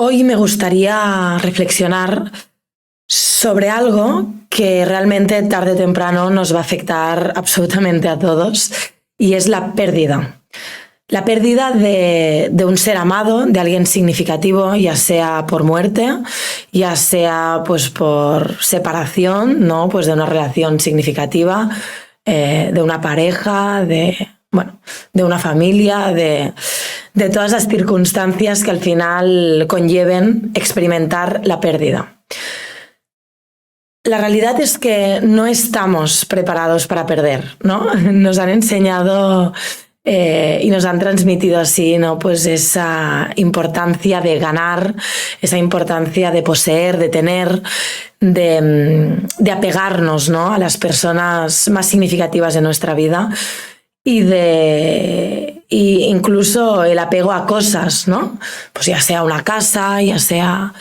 Hoy me gustaría reflexionar sobre algo que realmente tarde o temprano nos va a afectar absolutamente a todos, y es la pérdida. La pérdida de un ser amado, de alguien significativo, ya sea por muerte, ya sea pues por separación, ¿no? Pues de una relación significativa, de una pareja, de una familia, de todas las circunstancias que al final conlleven experimentar la pérdida. La realidad es que no estamos preparados para perder, ¿no? Nos han enseñado y nos han transmitido así, ¿no? Pues esa importancia de ganar, esa importancia de poseer, de tener, de apegarnos, ¿no? A las personas más significativas de nuestra vida y incluso el apego a cosas, ¿no? Pues ya sea una casa, ya sea,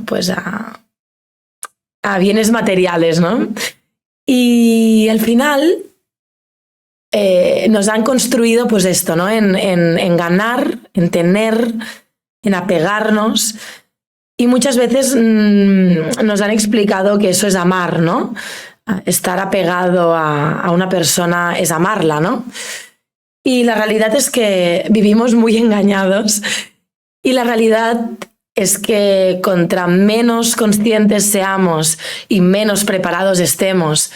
pues a bienes materiales, ¿no? Y al final nos han construido pues esto, ¿no? En ganar, en tener, en apegarnos, y muchas veces nos han explicado que eso es amar, ¿no? Estar apegado a una persona es amarla, ¿no? Y la realidad es que vivimos muy engañados, y la realidad es que contra menos conscientes seamos y menos preparados estemos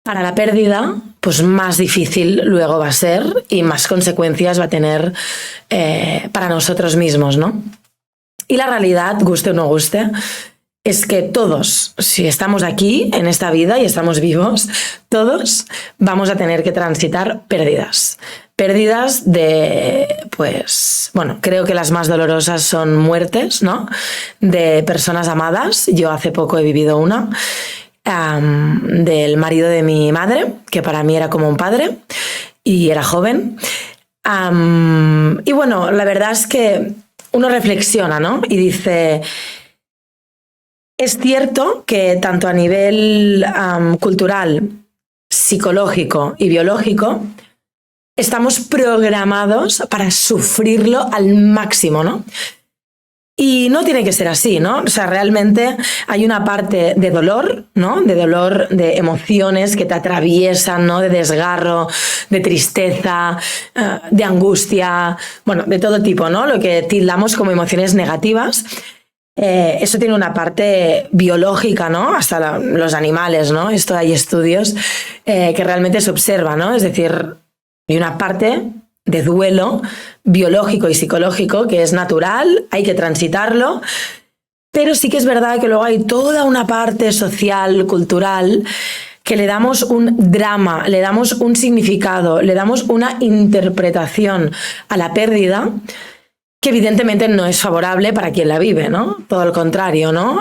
para la pérdida, pues más difícil luego va a ser y más consecuencias va a tener para nosotros mismos, ¿no? Y la realidad, guste o no guste, es que todos, si estamos aquí en esta vida y estamos vivos, todos vamos a tener que transitar pérdidas. Pérdidas de, creo que las más dolorosas son muertes, ¿no? De personas amadas. Yo hace poco he vivido una, del marido de mi madre, que para mí era como un padre y era joven. Y la verdad es que uno reflexiona, ¿no? Y dice, es cierto que tanto a nivel cultural, psicológico y biológico, estamos programados para sufrirlo al máximo, ¿no? Y no tiene que ser así, ¿no? O sea, realmente hay una parte de dolor, ¿no? De dolor, de emociones que te atraviesan, ¿no? De desgarro, de tristeza, de angustia, de todo tipo, ¿no? Lo que tildamos como emociones negativas. Eso tiene una parte biológica, ¿no? Hasta los animales, ¿no? Esto hay estudios que realmente se observan, ¿no? Es decir, hay una parte de duelo biológico y psicológico que es natural, hay que transitarlo, pero sí que es verdad que luego hay toda una parte social, cultural, que le damos un drama, le damos un significado, le damos una interpretación a la pérdida que evidentemente no es favorable para quien la vive, ¿no? Todo lo contrario, ¿no?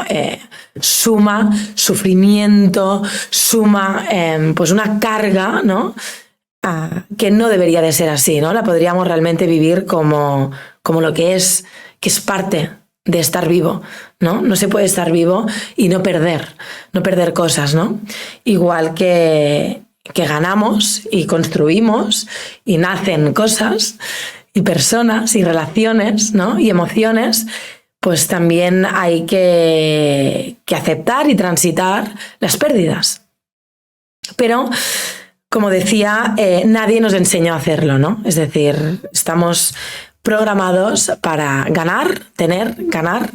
Suma sufrimiento, suma pues una carga, ¿no? Que no debería de ser así, ¿no? La podríamos realmente vivir como lo que es parte de estar vivo, ¿no? No se puede estar vivo y no perder cosas, ¿no? Igual que ganamos y construimos y nacen cosas y personas y relaciones, ¿no? Y emociones, pues también hay que aceptar y transitar las pérdidas. Pero, como decía, nadie nos enseñó a hacerlo, ¿no? Es decir, estamos programados para ganar, tener, ganar,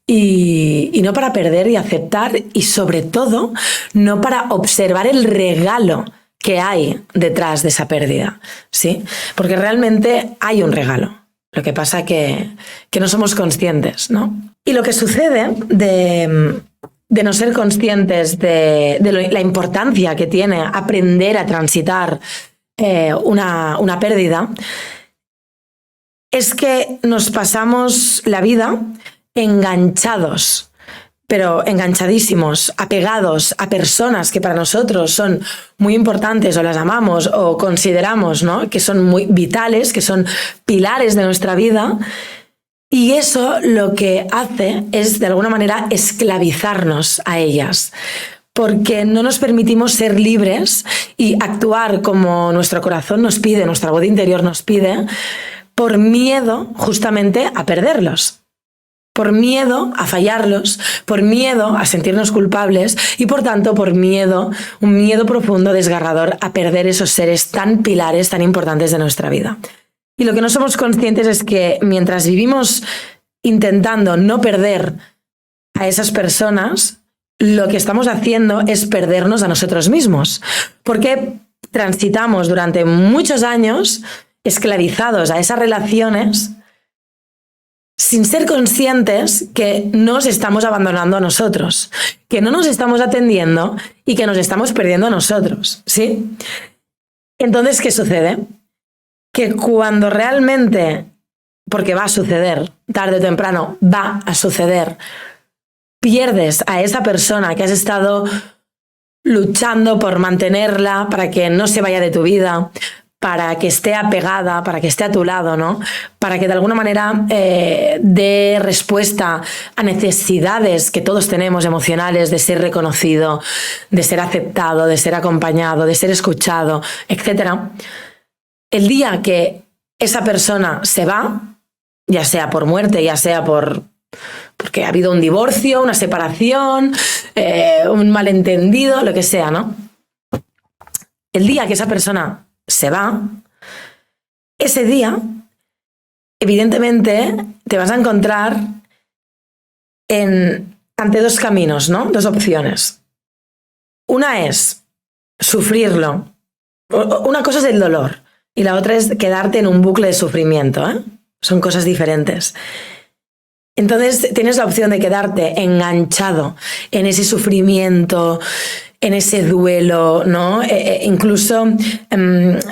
y no para perder y aceptar, y sobre todo no para observar el regalo que hay detrás de esa pérdida, ¿sí? Porque realmente hay un regalo. Lo que pasa que no somos conscientes, ¿no? Y lo que sucede de no ser conscientes de la importancia que tiene aprender a transitar una pérdida es que nos pasamos la vida enganchados, pero enganchadísimos, apegados a personas que para nosotros son muy importantes o las amamos o consideramos, ¿no? Que son muy vitales, que son pilares de nuestra vida. Y eso lo que hace es, de alguna manera, esclavizarnos a ellas, porque no nos permitimos ser libres y actuar como nuestro corazón nos pide, nuestra voz interior nos pide, por miedo justamente a perderlos. por miedo a fallarlos, por miedo a sentirnos culpables y por tanto por miedo, un miedo profundo, desgarrador a perder esos seres tan pilares, tan importantes de nuestra vida. Y lo que no somos conscientes es que mientras vivimos intentando no perder a esas personas, lo que estamos haciendo es perdernos a nosotros mismos, porque transitamos durante muchos años esclavizados a esas relaciones sin ser conscientes que nos estamos abandonando a nosotros, que no nos estamos atendiendo y que nos estamos perdiendo a nosotros, ¿sí? Entonces, ¿qué sucede? Que cuando realmente, porque va a suceder, tarde o temprano va a suceder, pierdes a esa persona que has estado luchando por mantenerla, para que no se vaya de tu vida, para que esté apegada, para que esté a tu lado, ¿no? Para que de alguna manera dé respuesta a necesidades que todos tenemos emocionales, de ser reconocido, de ser aceptado, de ser acompañado, de ser escuchado, etc. El día que esa persona se va, ya sea por muerte, ya sea porque ha habido un divorcio, una separación, un malentendido, lo que sea, ¿no? El día que esa persona se va, ese día, evidentemente, te vas a encontrar ante dos caminos, ¿no? Dos opciones. Una es sufrirlo. Una cosa es el dolor y la otra es quedarte en un bucle de sufrimiento, ¿eh? Son cosas diferentes. Entonces tienes la opción de quedarte enganchado en ese sufrimiento, en ese duelo, ¿no? Incluso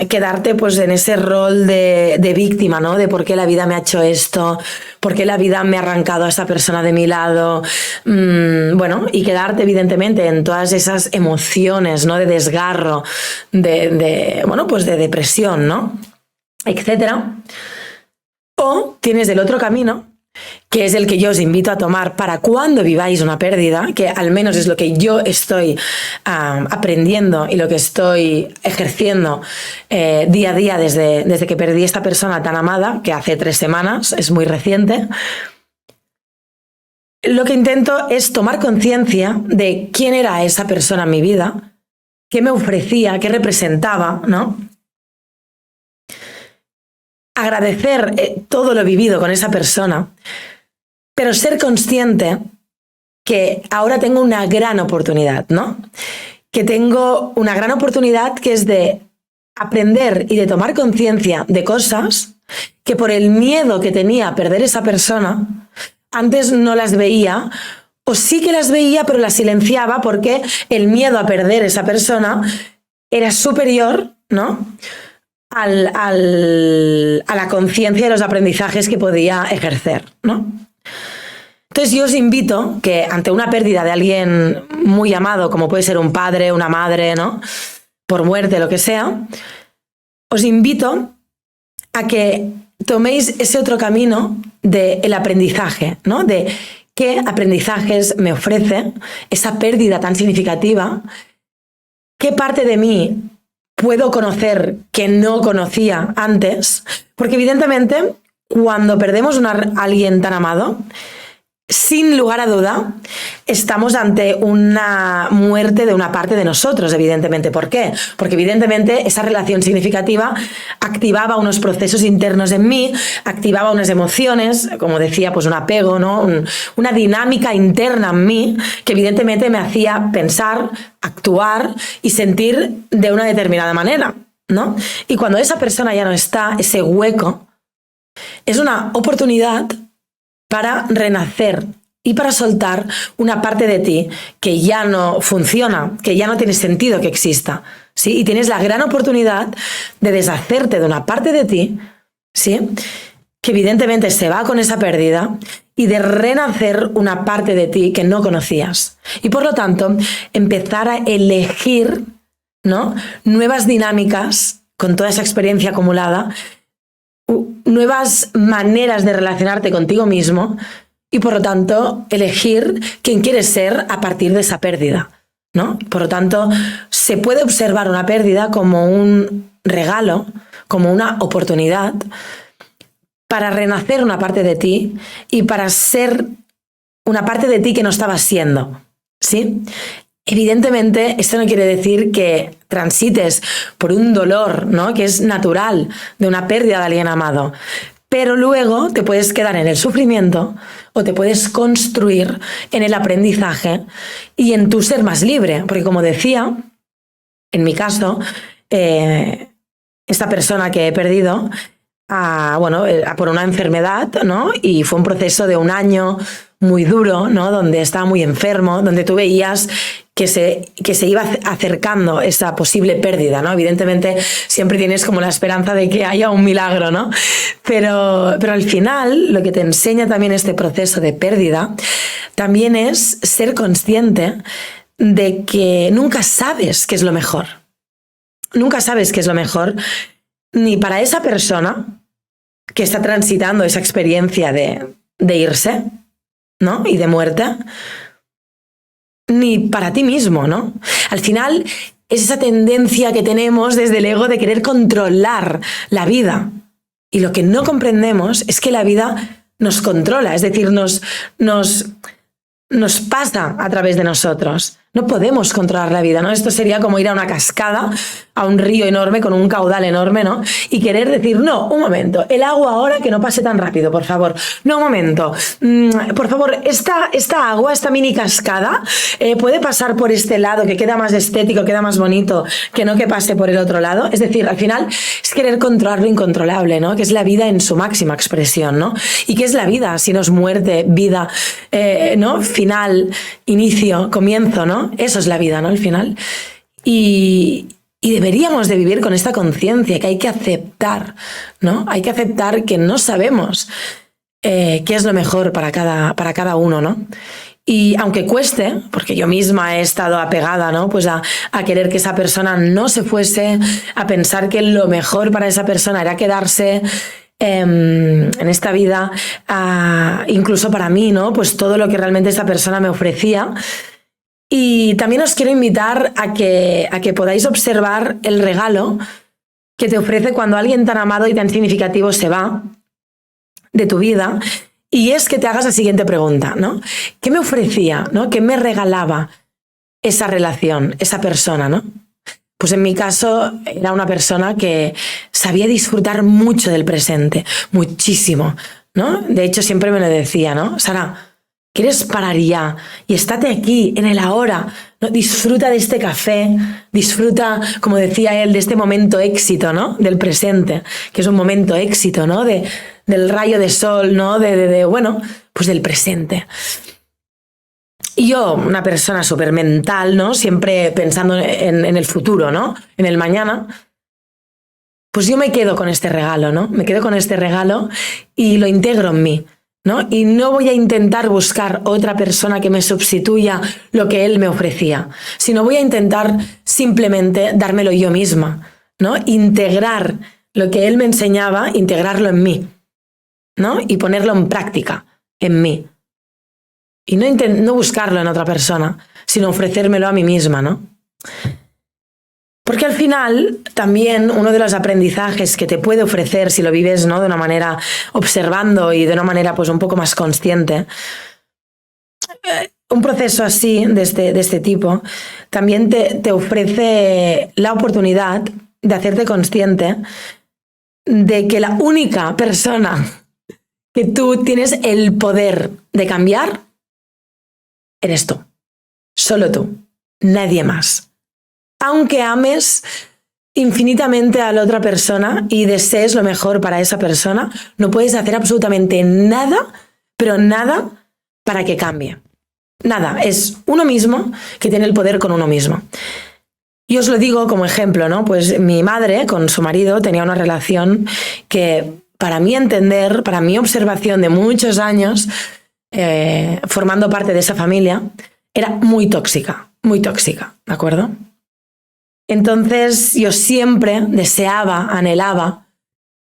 quedarte pues en ese rol de víctima, ¿no? De por qué la vida me ha hecho esto, por qué la vida me ha arrancado a esa persona de mi lado, bueno, y quedarte evidentemente en todas esas emociones, ¿no? De desgarro, bueno, pues de depresión, ¿no? Etcétera. O tienes el otro camino, que es el que yo os invito a tomar para cuando viváis una pérdida, que al menos es lo que yo estoy aprendiendo y lo que estoy ejerciendo día a día desde que perdí a esta persona tan amada, que hace 3 semanas, es muy reciente. Lo que intento es tomar conciencia de quién era esa persona en mi vida, qué me ofrecía, qué representaba, ¿no? Agradecer todo lo vivido con esa persona, pero ser consciente que ahora tengo una gran oportunidad, ¿no? Que tengo una gran oportunidad que es de aprender y de tomar conciencia de cosas que por el miedo que tenía a perder esa persona, antes no las veía, o sí que las veía pero las silenciaba porque el miedo a perder esa persona era superior, ¿no? A la conciencia de los aprendizajes que podía ejercer, ¿no? Entonces yo os invito que ante una pérdida de alguien muy amado, como puede ser un padre, una madre, ¿no? Por muerte, lo que sea, os invito a que toméis ese otro camino del aprendizaje, ¿no? De qué aprendizajes me ofrece esa pérdida tan significativa, qué parte de mí puedo conocer que no conocía antes, porque evidentemente cuando perdemos a alguien tan amado, sin lugar a duda, estamos ante una muerte de una parte de nosotros, evidentemente. ¿Por qué? Porque evidentemente esa relación significativa activaba unos procesos internos en mí, activaba unas emociones, como decía, pues un apego, ¿no? Una dinámica interna en mí que evidentemente me hacía pensar, actuar y sentir de una determinada manera, ¿no? Y cuando esa persona ya no está, ese hueco, es una oportunidad para renacer y para soltar una parte de ti que ya no funciona, que ya no tiene sentido que exista, ¿sí? Y tienes la gran oportunidad de deshacerte de una parte de ti, ¿sí? Que evidentemente se va con esa pérdida y de renacer una parte de ti que no conocías. Y por lo tanto, empezar a elegir, ¿no? Nuevas dinámicas con toda esa experiencia acumulada, nuevas maneras de relacionarte contigo mismo y, por lo tanto, elegir quién quieres ser a partir de esa pérdida, ¿no? Por lo tanto, se puede observar una pérdida como un regalo, como una oportunidad para renacer una parte de ti y para ser una parte de ti que no estabas siendo, ¿sí? Evidentemente, esto no quiere decir que transites por un dolor, ¿no?, que es natural de una pérdida de alguien amado. Pero luego te puedes quedar en el sufrimiento o te puedes construir en el aprendizaje y en tu ser más libre. Porque como decía, en mi caso, esta persona que he perdido, por una enfermedad, ¿no?, y fue un proceso de 1 año muy duro, ¿no?, donde estaba muy enfermo, donde tú veías que se iba acercando esa posible pérdida, ¿no? Evidentemente siempre tienes como la esperanza de que haya un milagro, ¿no? Pero al final lo que te enseña también este proceso de pérdida también es ser consciente de que nunca sabes qué es lo mejor. Nunca sabes qué es lo mejor ni para esa persona que está transitando esa experiencia de irse, ¿no?, y de muerte, ni para ti mismo, ¿no? Al final es esa tendencia que tenemos desde el ego de querer controlar la vida. Y lo que no comprendemos es que la vida nos controla, es decir, nos pasa a través de nosotros. No podemos controlar la vida, ¿no? Esto sería como ir a una cascada, a un río enorme con un caudal enorme, ¿no? Y querer decir, no, un momento, el agua ahora que no pase tan rápido, por favor. No, un momento, por favor, esta agua, esta mini cascada, puede pasar por este lado que queda más estético, queda más bonito, que no que pase por el otro lado. Es decir, al final es querer controlar lo incontrolable, ¿no? Que es la vida en su máxima expresión, ¿no? ¿Y qué es la vida? Si no es muerte, vida, ¿no? Final, inicio, comienzo, ¿no? Eso es la vida, ¿no? Al final. Y deberíamos de vivir con esta conciencia que hay que aceptar, ¿no? Hay que aceptar que no sabemos qué es lo mejor para cada uno, ¿no? Y aunque cueste, porque yo misma he estado apegada, ¿no?, pues a querer que esa persona no se fuese, a pensar que lo mejor para esa persona era quedarse en esta vida, incluso para mí, ¿no?, pues todo lo que realmente esa persona me ofrecía. Y también os quiero invitar a que podáis observar el regalo que te ofrece cuando alguien tan amado y tan significativo se va de tu vida, y es que te hagas la siguiente pregunta, ¿no? ¿Qué me ofrecía, ¿no? ¿Qué me regalaba esa relación, esa persona, ¿no? Pues en mi caso era una persona que sabía disfrutar mucho del presente, muchísimo, ¿no? De hecho siempre me lo decía, ¿no? Sara, ¿quieres parar ya? Y estate aquí, en el ahora, ¿no? Disfruta de este café, disfruta, como decía él, de este momento éxito, ¿no? Del presente, que es un momento éxito, ¿no? Del rayo de sol, ¿no? Bueno, pues del presente. Y yo, una persona súper mental, ¿no? Siempre pensando en el futuro, ¿no? En el mañana. Pues yo me quedo con este regalo, ¿no? Me quedo con este regalo y lo integro en mí, ¿no? Y no voy a intentar buscar otra persona que me sustituya lo que él me ofrecía, sino voy a intentar simplemente dármelo yo misma, ¿no? Integrar lo que él me enseñaba, integrarlo en mí, ¿no? Y ponerlo en práctica en mí. Y no buscarlo en otra persona, sino ofrecérmelo a mí misma, ¿no? Porque al final, también uno de los aprendizajes que te puede ofrecer si lo vives, ¿no?, de una manera observando y de una manera pues un poco más consciente, un proceso así, de este tipo, también te ofrece la oportunidad de hacerte consciente de que la única persona que tú tienes el poder de cambiar eres tú. Solo tú. Nadie más. Aunque ames infinitamente a la otra persona y desees lo mejor para esa persona, no puedes hacer absolutamente nada, pero nada, para que cambie. Nada. Es uno mismo que tiene el poder con uno mismo. Y os lo digo como ejemplo, ¿no? Pues mi madre con su marido tenía una relación que, para mi entender, para mi observación de muchos años, formando parte de esa familia, era muy tóxica, ¿de acuerdo? Entonces yo siempre deseaba, anhelaba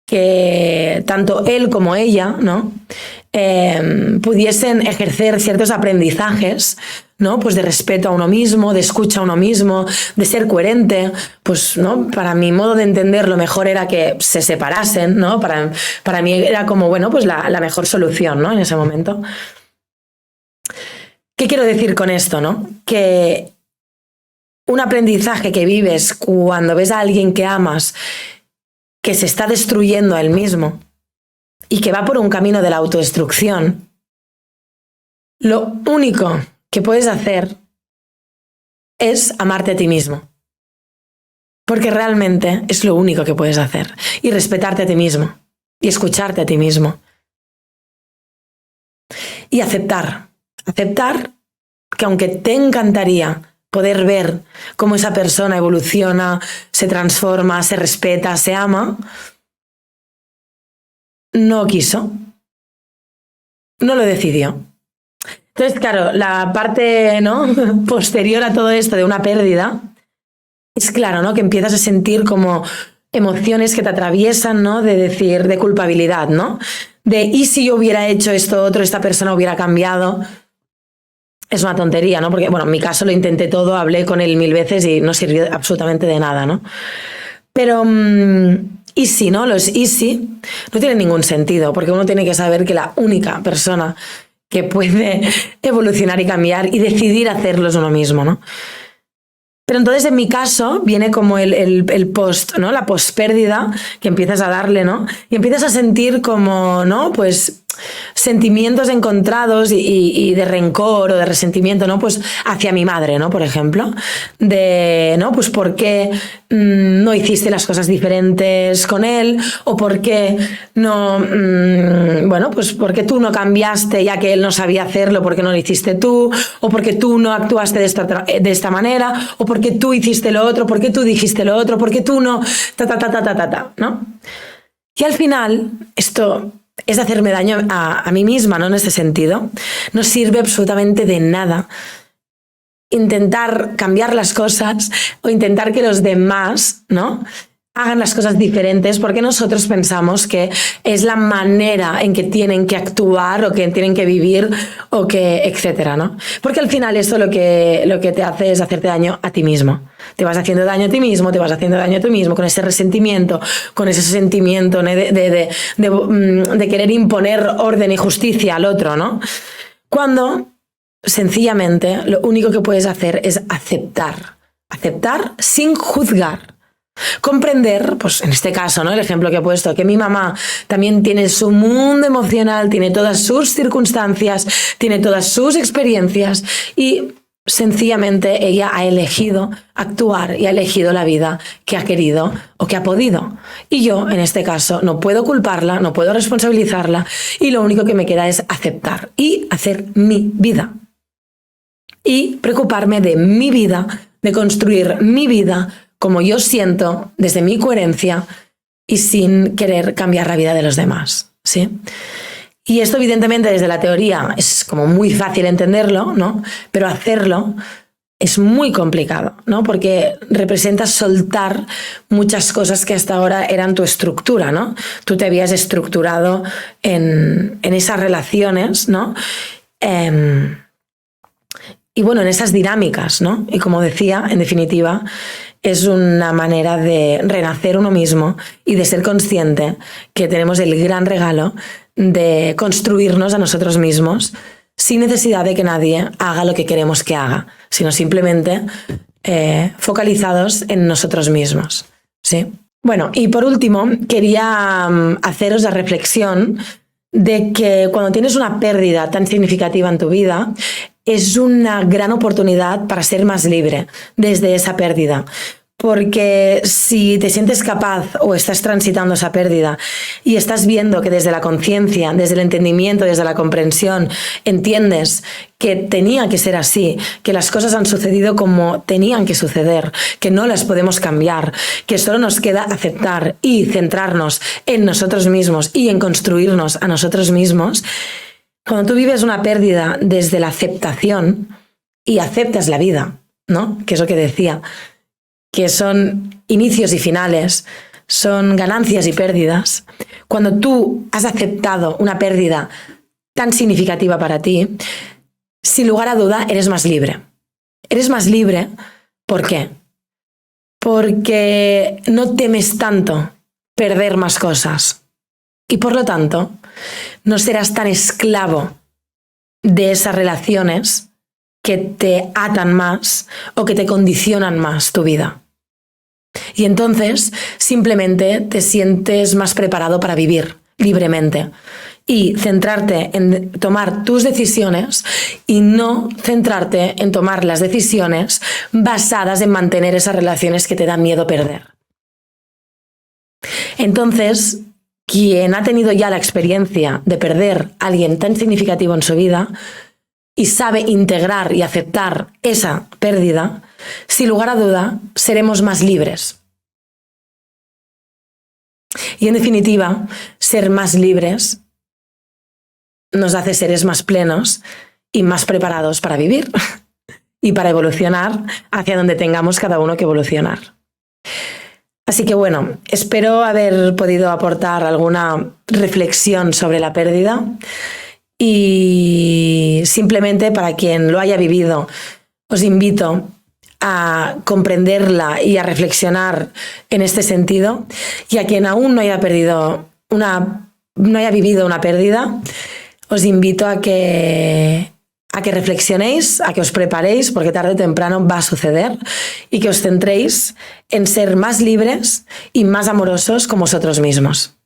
que tanto él como ella, ¿no? Pudiesen ejercer ciertos aprendizajes, ¿no? Pues de respeto a uno mismo, de escucha a uno mismo, de ser coherente. Pues, ¿no? Para mi modo de entender, lo mejor era que se separasen, ¿no? Para mí era como, bueno, pues la mejor solución, ¿no? En ese momento. ¿Qué quiero decir con esto, no? Que un aprendizaje que vives cuando ves a alguien que amas que se está destruyendo a él mismo y que va por un camino de la autodestrucción, lo único que puedes hacer es amarte a ti mismo. Porque realmente es lo único que puedes hacer. Y respetarte a ti mismo. Y escucharte a ti mismo. Y aceptar. Aceptar que aunque te encantaría poder ver cómo esa persona evoluciona, se transforma, se respeta, se ama, no quiso. No lo decidió. Entonces, claro, la parte, ¿no? posterior a todo esto de una pérdida es claro, ¿no? Que empiezas a sentir como emociones que te atraviesan, ¿no? De decir, de culpabilidad, ¿no? De, ¿y si yo hubiera hecho esto otro, esta persona hubiera cambiado? Es una tontería, ¿no? Porque, bueno, en mi caso lo intenté todo, hablé con él 1000 veces y no sirvió absolutamente de nada, ¿no? Pero, ¿y si, no? Los y si no tienen ningún sentido, porque uno tiene que saber que la única persona que puede evolucionar y cambiar y decidir hacerlo es uno mismo, ¿no? Pero entonces en mi caso viene como el post, ¿no? La pospérdida que empiezas a darle, ¿no? Y empiezas a sentir como, ¿no? Pues sentimientos encontrados y de rencor o de resentimiento, ¿no? Pues hacia mi madre, ¿no? Por ejemplo, de, ¿no? Pues por qué no hiciste las cosas diferentes con él o por qué no, bueno, pues por qué tú no cambiaste ya que él no sabía hacerlo, por qué no lo hiciste tú, o porque tú no actuaste de esta manera, o porque tú hiciste lo otro, porque tú dijiste lo otro, porque tú no, ¿no? Y al final, esto es hacerme daño a mí misma, ¿no? En este sentido. No sirve absolutamente de nada intentar cambiar las cosas o intentar que los demás, ¿no? hagan las cosas diferentes porque nosotros pensamos que es la manera en que tienen que actuar o que tienen que vivir o que etcétera, ¿no? Porque al final esto lo que te hace es hacerte daño a ti mismo. Te vas haciendo daño a ti mismo, te vas haciendo daño a ti mismo con ese resentimiento, con ese sentimiento de querer imponer orden y justicia al otro, ¿no? Cuando sencillamente lo único que puedes hacer es aceptar sin juzgar. Comprender, pues en este caso, ¿no? El ejemplo que he puesto, que mi mamá también tiene su mundo emocional, tiene todas sus circunstancias, tiene todas sus experiencias y sencillamente ella ha elegido actuar y ha elegido la vida que ha querido o que ha podido. Y yo, en este caso, no puedo culparla, no puedo responsabilizarla y lo único que me queda es aceptar y hacer mi vida. Y preocuparme de mi vida, de construir mi vida como yo siento, desde mi coherencia y sin querer cambiar la vida de los demás, ¿sí? Y esto evidentemente desde la teoría es como muy fácil entenderlo, ¿no? Pero hacerlo es muy complicado, ¿no? Porque representa soltar muchas cosas que hasta ahora eran tu estructura, ¿no? Tú te habías estructurado en esas relaciones, ¿no? Y bueno, en esas dinámicas, ¿no? Y como decía, en definitiva, es una manera de renacer uno mismo y de ser consciente que tenemos el gran regalo de construirnos a nosotros mismos sin necesidad de que nadie haga lo que queremos que haga, sino simplemente focalizados en nosotros mismos, ¿sí? Bueno, y por último, quería haceros la reflexión de que cuando tienes una pérdida tan significativa en tu vida, es una gran oportunidad para ser más libre desde esa pérdida. Porque si te sientes capaz o estás transitando esa pérdida y estás viendo que desde la conciencia, desde el entendimiento, desde la comprensión, entiendes que tenía que ser así, que las cosas han sucedido como tenían que suceder, que no las podemos cambiar, que solo nos queda aceptar y centrarnos en nosotros mismos y en construirnos a nosotros mismos. Cuando tú vives una pérdida desde la aceptación y aceptas la vida, ¿no? Que es lo que decía, que son inicios y finales, son ganancias y pérdidas, cuando tú has aceptado una pérdida tan significativa para ti, sin lugar a duda eres más libre. Eres más libre, ¿por qué? Porque no temes tanto perder más cosas y por lo tanto no serás tan esclavo de esas relaciones que te atan más o que te condicionan más tu vida. Y entonces simplemente te sientes más preparado para vivir libremente y centrarte en tomar tus decisiones y no centrarte en tomar las decisiones basadas en mantener esas relaciones que te dan miedo perder. Entonces, quien ha tenido ya la experiencia de perder a alguien tan significativo en su vida y sabe integrar y aceptar esa pérdida, sin lugar a duda, seremos más libres. Y en definitiva, ser más libres nos hace seres más plenos y más preparados para vivir y para evolucionar hacia donde tengamos cada uno que evolucionar. Así que bueno, espero haber podido aportar alguna reflexión sobre la pérdida y simplemente para quien lo haya vivido, os invito a comprenderla y a reflexionar en este sentido, y a quien aún no haya vivido una pérdida, os invito a que reflexionéis, a que os preparéis, porque tarde o temprano va a suceder, y que os centréis en ser más libres y más amorosos con vosotros mismos.